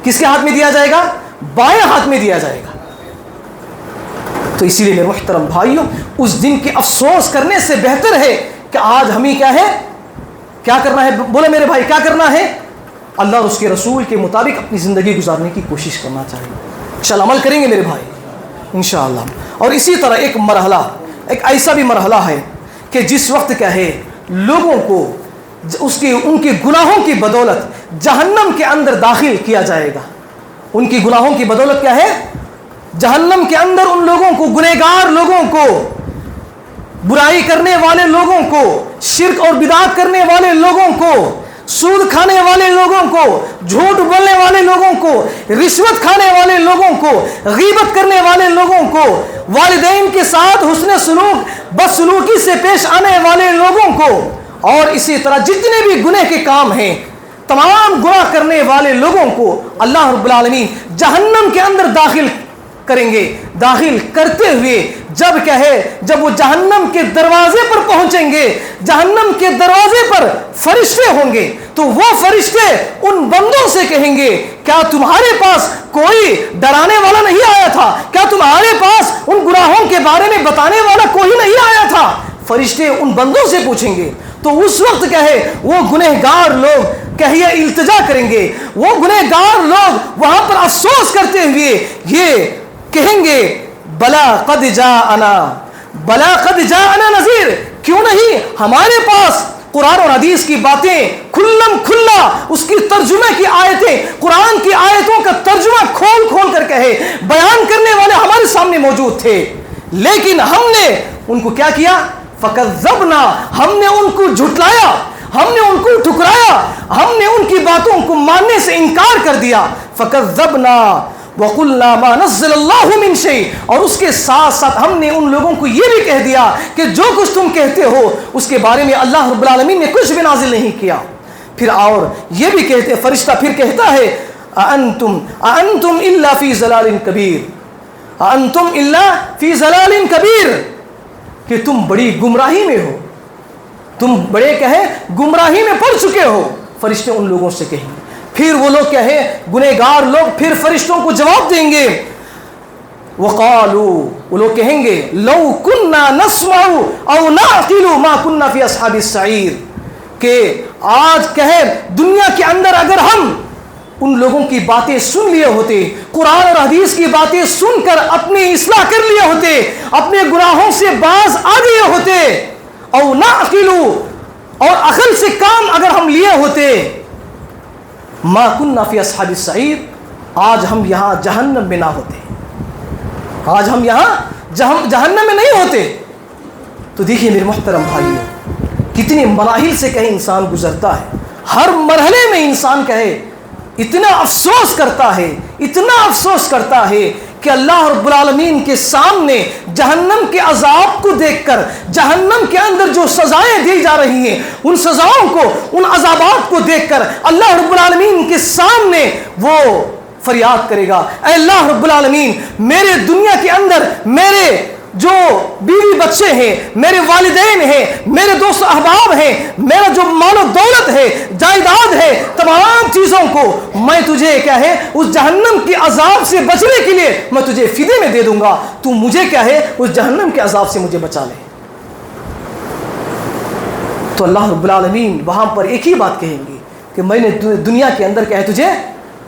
کس کے ہاتھ میں دیا جائے گا؟ بائیں ہاتھ میں دیا جائے گا. تو اسی لیے میرے محترم بھائیوں اس دن کے افسوس کرنے سے بہتر ہے کہ آج ہمیں کیا ہے, کیا کرنا ہے, بولے میرے بھائی کیا کرنا ہے, اللہ اور اس کے رسول کے مطابق اپنی زندگی گزارنے کی کوشش کرنا چاہیے. انشاءاللہ عمل کریں گے میرے بھائی انشاءاللہ. اور اسی طرح ایک مرحلہ، ایک ایسا بھی مرحلہ ہے کہ جس وقت کیا ہے لوگوں کو ان کے گناہوں کی بدولت جہنم کے اندر داخل کیا جائے گا. ان کی گناہوں کی بدولت کیا ہے؟ جہنم کے اندر ان لوگوں کو، گنہگار لوگوں کو، برائی کرنے والے لوگوں کو، شرک اور بدعت کرنے والے لوگوں کو، سود کھانے والے لوگوں کو، جھوٹ بولنے والے لوگوں کو، رشوت کھانے والے لوگوں کو، غیبت کرنے والے لوگوں کو، والدین کے ساتھ حسن سلوک بدسلوکی سے پیش آنے والے لوگوں کو، اور اسی طرح جتنے بھی گناہ کے کام ہیں تمام گناہ کرنے والے لوگوں کو اللہ رب العالمین جہنم کے اندر داخل کریں گے. داخل کرتے ہوئے جب وہ جہنم کے دروازے پر پہنچیں گے، جہنم کے دروازے پر فرشتے ہوں گے، تو وہ فرشتے ان بندوں سے کہیں گے کیا تمہارے پاس کوئی ڈرانے والا نہیں آیا تھا؟ کیا تمہارے پاس ان گناہوں کے بارے میں بتانے والا کوئی نہیں آیا تھا؟ فرشتے ان بندوں سے پوچھیں گے. تو اس وقت وہ گنہگار لوگ التجا کریں گے. وہ گنہگار لوگ وہاں پر افسوس کرتے ہوئے یہ کہیں گے بلا قد جاءنا نذیر، کیوں نہیں ہمارے پاس قرآن اور حدیث کی باتیں کھلم کھلا، اس کی ترجمے کی آیتیں، قرآن کی آیتوں کا ترجمہ کھول کھول کر بیان کرنے والے ہمارے سامنے موجود تھے، لیکن ہم نے ان کو کیا کیا؟ فکذبنا، ہم نے ان کو جھٹلایا، ہم نے ان کو ٹھکرایا، ہم نے ان کی باتوں کو ماننے سے انکار کر دیا. فکذبنا وَقُلْنَا مَا نَزَّلَ اللَّهُ مِنْ شَيْءٍ، اور اس کے ساتھ ساتھ ہم نے ان لوگوں کو یہ بھی کہہ دیا کہ جو کچھ تم کہتے ہو اس کے بارے میں اللہ رب العالمین نے کچھ بھی نازل نہیں کیا. پھر اور یہ بھی کہتے، فرشتہ پھر کہتا ہے أَأَنْتُمْ إِلَّا فِي ضَلَالٍ كَبِيرٍ، أَأَنْتُمْ إِلَّا فِي ضَلَالٍ كَبِيرٍ، کہ تم بڑی گمراہی میں ہو، تم بڑے گمراہی میں پڑ چکے ہو. فرشتے ان لوگوں سے کہیں گے. پھر وہ لوگ گنہگار لوگ پھر فرشتوں کو جواب دیں گے. وقالوا، وہ لوگ کہیں گے لو كنا نسمع او نعقل ما كنا في اصحاب السعير، کہ آج دنیا کے اندر اگر ہم ان لوگوں کی باتیں سن لیے ہوتے، قرآن اور حدیث کی باتیں سن کر اپنی اصلاح کر لیے ہوتے، اپنے گناہوں سے باز آ گئے ہوتے، او نعقل، اور عقل سے کام اگر ہم لیے ہوتے، ما کننا فی اصحاب السعیر، آج ہم یہاں جہنم میں نہ ہوتے، آج ہم یہاں جہنم میں نہیں ہوتے. تو دیکھیے میرے محترم بھائیوں، کتنے مراحل سے انسان گزرتا ہے. ہر مرحلے میں انسان اتنا افسوس کرتا ہے، اتنا افسوس کرتا ہے کہ اللہ رب العالمین کے سامنے جہنم کے عذاب کو دیکھ کر، جہنم کے اندر جو سزائیں دی جا رہی ہیں ان سزاؤں کو، ان عذابات کو دیکھ کر اللہ رب العالمین کے سامنے وہ فریاد کرے گا، اے اللہ رب العالمین، میرے دنیا کے اندر میرے جو بیوی بچے ہیں، میرے والدین ہیں، میرے دوست احباب ہیں، میرا جو مال و دولت ہے، جائیداد ہے، تمام چیزوں کو میں تجھے اس جہنم کے عذاب سے بچنے کے لیے میں تجھے فدیے میں دے دوں گا، تو مجھے اس جہنم کے عذاب سے مجھے بچا لے. تو اللہ رب العالمین وہاں پر ایک ہی بات کہیں گے کہ میں نے دنیا کے اندر تجھے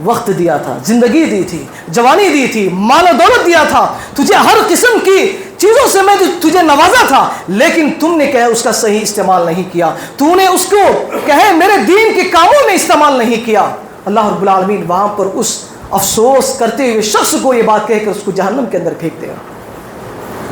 وقت دیا تھا، زندگی دی تھی، جوانی دی تھی، مال و دولت دیا تھا، تجھے ہر قسم کی چیزوں سے میں تجھے نوازا تھا، لیکن تم نے اس کا صحیح استعمال نہیں کیا، تو نے اس کو میرے دین کے کاموں میں استعمال نہیں کیا. اللہ رب العالمین وہاں پر اس افسوس کرتے ہوئے شخص کو یہ بات کہہ کر اس کو جہنم کے اندر پھینک دے گا.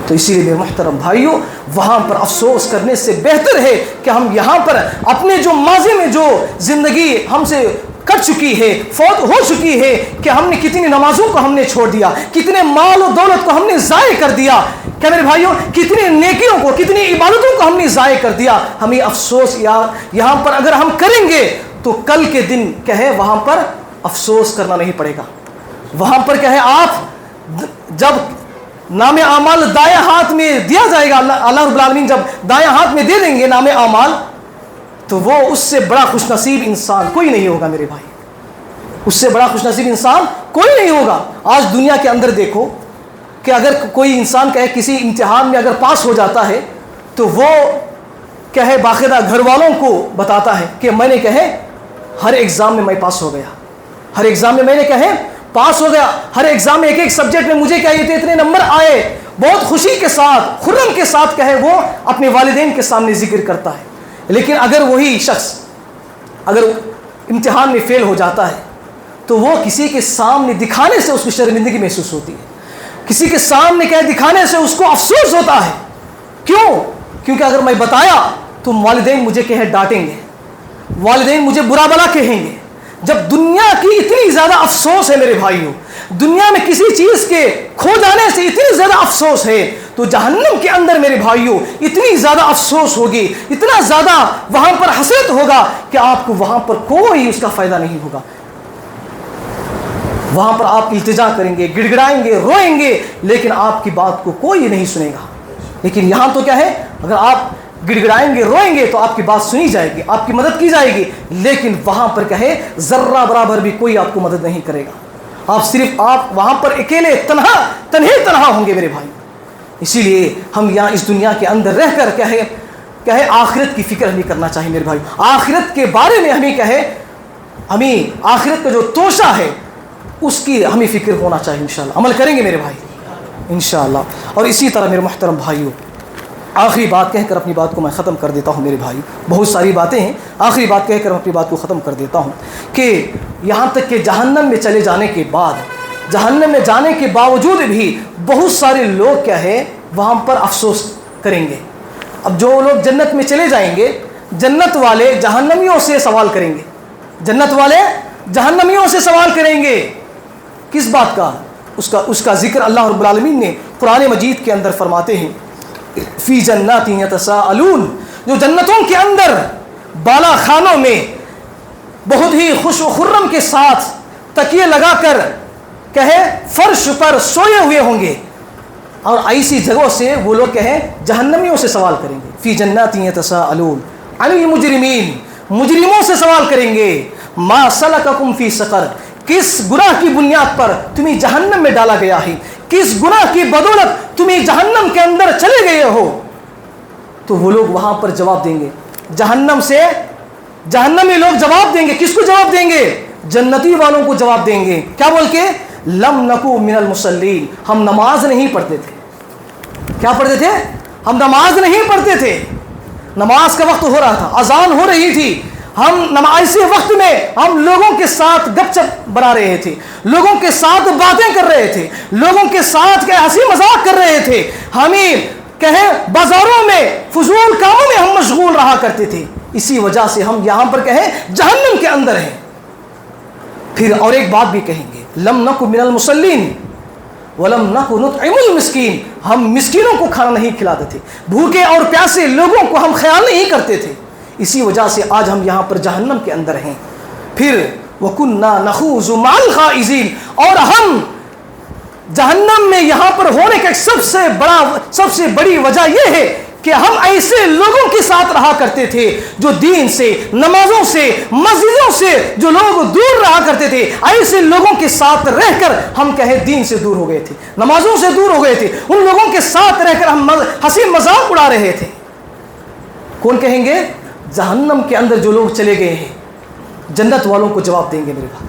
تو اسی لیے میرے محترم بھائیوں، وہاں پر افسوس کرنے سے بہتر ہے کہ ہم یہاں پر اپنے جو ماضی میں جو زندگی ہم سے کٹ چکی ہے، فوت ہو چکی ہے، کہ ہم نے کتنی نمازوں کو ہم نے چھوڑ دیا، کتنے مال و دولت کو ہم نے ضائع کر دیا، کیا میرے بھائیوں، کتنی نیکیوں کو، کتنی عبادتوں کو ہم نے ضائع کر دیا. ہمیں افسوس یہاں پر اگر ہم کریں گے تو کل کے دن وہاں پر افسوس کرنا نہیں پڑے گا. وہاں پر آپ جب نام اعمال دائیں ہاتھ میں دیا جائے گا، اللہ رب العالمین جب دائیں ہاتھ میں دے دیں گے نام اعمال، تو وہ اس سے بڑا خوش نصیب انسان کوئی نہیں ہوگا میرے بھائی، اس سے بڑا خوش نصیب انسان کوئی نہیں ہوگا. آج دنیا کے اندر دیکھو کہ اگر کوئی انسان کسی امتحان میں اگر پاس ہو جاتا ہے تو وہ باقاعدہ گھر والوں کو بتاتا ہے کہ میں نے ہر ایگزام میں میں پاس ہو گیا، ہر ایگزام میں میں نے کہے پاس ہو گیا، ہر ایگزام میں ایک ایک سبجیکٹ میں مجھے کہے اتنے نمبر آئے، بہت خوشی کے ساتھ خرم کے ساتھ کہے وہ اپنے والدین کے سامنے ذکر کرتا ہے۔ لیکن اگر وہی شخص اگر امتحان میں فیل ہو جاتا ہے تو وہ کسی کے سامنے دکھانے سے اس کو شرمندگی محسوس ہوتی ہے، کسی کے سامنے کہے دکھانے سے اس کو افسوس ہوتا ہے۔ کیوں؟ کیونکہ اگر میں بتایا تو والدین مجھے کہے ڈانٹیں گے، والدین مجھے برا بلا کہیں گے۔ جب دنیا کی اتنی زیادہ افسوس ہے میرے بھائیوں، دنیا میں کسی چیز کے کھو جانے سے اتنی زیادہ افسوس ہے، تو جہنم کے اندر میرے بھائیوں اتنی زیادہ افسوس ہوگی، اتنا زیادہ وہاں پر حسرت ہوگا کہ آپ کو وہاں پر کوئی اس کا فائدہ نہیں ہوگا۔ وہاں پر آپ التجا کریں گے، گڑ گڑائیں گے، روئیں گے، لیکن آپ کی بات کو کوئی نہیں سنے گا۔ لیکن یہاں تو کیا ہے، اگر آپ گڑ گڑائیں گے، روئیں گے تو آپ کی بات سنی جائے گی، آپ کی مدد کی جائے گی۔ لیکن وہاں پر کیا ہے، ذرہ برابر بھی کوئی آپ کو مدد نہیں کرے گا، آپ وہاں پر اکیلے تنہا ہوں گے میرے بھائی۔ اسی لیے ہم یہاں اس دنیا کے اندر رہ کر کیا ہے آخرت کی فکر ہمیں کرنا چاہیے میرے بھائی۔ آخرت کے بارے میں ہمیں آخرت کا جو توشہ ہے اس کی ہمیں فکر ہونا چاہیے، انشاءاللہ عمل کریں گے میرے بھائی انشاءاللہ۔ اور اسی طرح میرے محترم بھائیوں، آخری بات کہہ کر اپنی بات کو میں ختم کر دیتا ہوں میرے بھائی، بہت ساری باتیں ہیں، آخری بات کہہ کر میں اپنی بات کو ختم کر دیتا ہوں کہ یہاں تک کہ جہنم میں چلے جانے کے بعد، جہنم میں جانے کے باوجود بھی بہت سارے لوگ کیا ہے وہاں پر افسوس کریں گے۔ اب جو لوگ جنت میں چلے جائیں گے، جنت والے جہنمیوں سے سوال کریں گے، جنت والے جہنمیوں سے سوال کریں گے، کس بات کا؟ اس کا ذکر اللہ رب العالمین نے قرآن مجید کے اندر فرماتے ہیں، فی جنات یتساءلون، جو جنتوں کے اندر بالا خانوں میں بہت ہی خوش و خرم کے ساتھ تکیے لگا کر کہے فرش پر سوئے ہوئے ہوں گے، اور ایسی جگہوں سے وہ لوگ کہیں جہنمیوں سے سوال کریں گے، فی جنات یتساءلون عن المجرمین، مجرموں سے سوال کریں گے، ما سلککم فی سقر، کس گناہ کی بنیاد پر تمہیں جہنم میں ڈالا گیا ہے، کس گناہ کی بدولت تمہیں جہنم کے اندر چلے گئے ہو؟ تو وہ لوگ وہاں پر جواب دیں گے، جہنمی لوگ جواب دیں گے، کس کو جواب دیں گے؟ جنتی والوں کو جواب دیں گے، کیا بول کے؟ لم نکو من المصلین، ہم نماز نہیں پڑھتے تھے۔ کیا پڑھتے تھے؟ ہم نماز نہیں پڑھتے تھے، نماز کا وقت ہو رہا تھا، اذان ہو رہی تھی، ہم ایسے وقت میں ہم لوگوں کے ساتھ گپ شپ بنا رہے تھے، لوگوں کے ساتھ باتیں کر رہے تھے، لوگوں کے ساتھ ہنسی مذاق کر رہے تھے، ہمیں بازاروں میں فضول کاموں میں ہم مشغول رہا کرتے تھے، اسی وجہ سے ہم یہاں پر جہنم کے اندر ہیں۔ پھر اور ایک بات بھی کہیں گے، لم نکو من المصلین ولم نکو نطعم المسکین، ہم مسکینوں کو کھانا نہیں کھلاتے تھے، بھوکے اور پیاسے لوگوں کو ہم خیال نہیں کرتے تھے، اسی وجہ سے آج ہم یہاں پر جہنم کے اندر ہیں۔ پھر وَكُنَّا نَخُوضُ مَعَ الْخَائِضِينَ، اور ہم جہنم میں یہاں پر ہونے کا سب سے بڑی وجہ یہ ہے کہ ہم ایسے لوگوں کے ساتھ رہا کرتے تھے جو دین سے، نمازوں سے، مسجدوں سے جو لوگ دور رہا کرتے تھے، ایسے لوگوں کے ساتھ رہ کر ہم دین سے دور ہو گئے تھے، نمازوں سے دور ہو گئے تھے، ان لوگوں کے ساتھ رہ کر ہم ہنسی مذاق اڑا رہے تھے۔ کون کہیں گے؟ جہنم کے اندر جو لوگ چلے گئے ہیں، جنت والوں کو جواب دیں گے میرے بھائی۔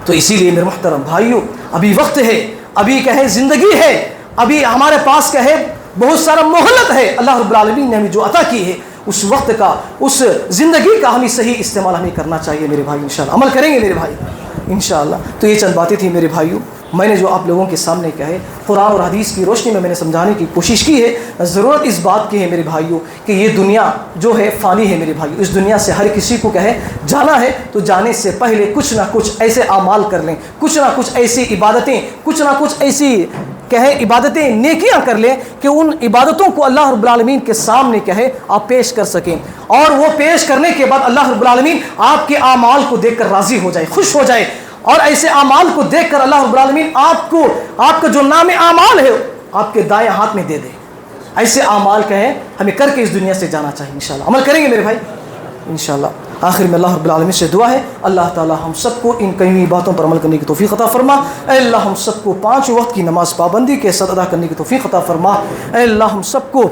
تو اسی لیے میرے محترم بھائیوں، ابھی وقت ہے، ابھی زندگی ہے، ابھی ہمارے پاس بہت سارا مہلت ہے، اللہ رب العالمین نے ہمیں جو عطا کی ہے، اس وقت کا، اس زندگی کا ہمیں صحیح استعمال ہمیں کرنا چاہیے میرے بھائی، انشاءاللہ عمل کریں گے میرے بھائی انشاءاللہ۔ تو یہ چند باتیں تھیں میرے بھائیوں، میں نے جو آپ لوگوں کے سامنے قرآن اور حدیث کی روشنی میں نے سمجھانے کی کوشش کی ہے۔ ضرورت اس بات کی ہے میرے بھائیوں کہ یہ دنیا جو ہے فانی ہے میرے بھائیوں، اس دنیا سے ہر کسی کو جانا ہے، تو جانے سے پہلے کچھ نہ کچھ ایسے اعمال کر لیں، کچھ نہ کچھ ایسی عبادتیں، کچھ نہ کچھ ایسی عبادتیں، نیکیاں کر لیں کہ ان عبادتوں کو اللہ رب العالمین کے سامنے آپ پیش کر سکیں، اور وہ پیش کرنے کے بعد اللہ رب العالمین آپ کے اعمال کو دیکھ کر راضی ہو جائے، خوش ہو جائے، اور ایسے اعمال کو دیکھ کر اللہ رب العالمین آپ کا جو نام اعمال ہے آپ کے دائیں ہاتھ میں دے دے۔ ایسے اعمال ہمیں کر کے اس دنیا سے جانا چاہیے، انشاءاللہ عمل کریں گے میرے بھائی انشاءاللہ۔ آخر میں اللہ رب العالمین سے دعا ہے، اللہ تعالی ہم سب کو ان کئی باتوں پر عمل کرنے کی توفیق عطا فرما۔ اے اللہ ہم سب کو 5 وقت کی نماز پابندی کے ساتھ ادا کرنے کی توفیق عطا فرما۔ اے اللہ ہم سب کو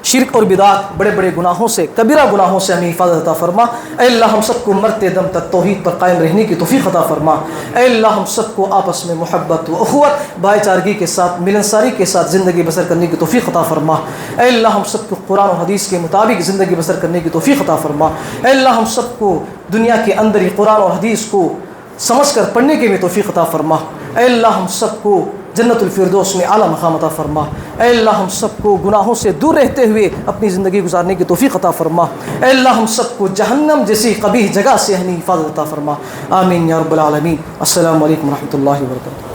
شرک اور بدعات بڑے بڑے گناہوں سے، کبیرہ گناہوں سے ہمیں حفاظت عطا فرما۔ اے اللہ ہم سب کو مرتے دم تک توحید پر قائم رہنے کی توفیق عطا فرما۔ اے اللہ ہم سب کو آپس میں محبت و اخوت، بھائی چارگی کے ساتھ، ملنساری کے ساتھ زندگی بسر کرنے کی توفیق عطا فرما۔ اے اللہ ہم سب کو قرآن و حدیث کے مطابق زندگی بسر کرنے کی توفیق عطا فرما۔ اے اللہ ہم سب کو دنیا کے اندر ہی قرآن اور حدیث کو سمجھ کر پڑھنے کی بھی توفیق عطا فرما۔ اے اللہ ہم سب کو جنت الفردوس میں اعلیٰ مقام عطا فرما۔ اے اللہ ہم سب کو گناہوں سے دور رہتے ہوئے اپنی زندگی گزارنے کی توفیق عطا فرما۔ اے اللہ ہم سب کو جہنم جیسی قبیح جگہ سے ہمیں حفاظت عطا فرما۔ آمین یا رب العالمین۔ السلام علیکم ورحمۃ اللہ وبرکاتہ۔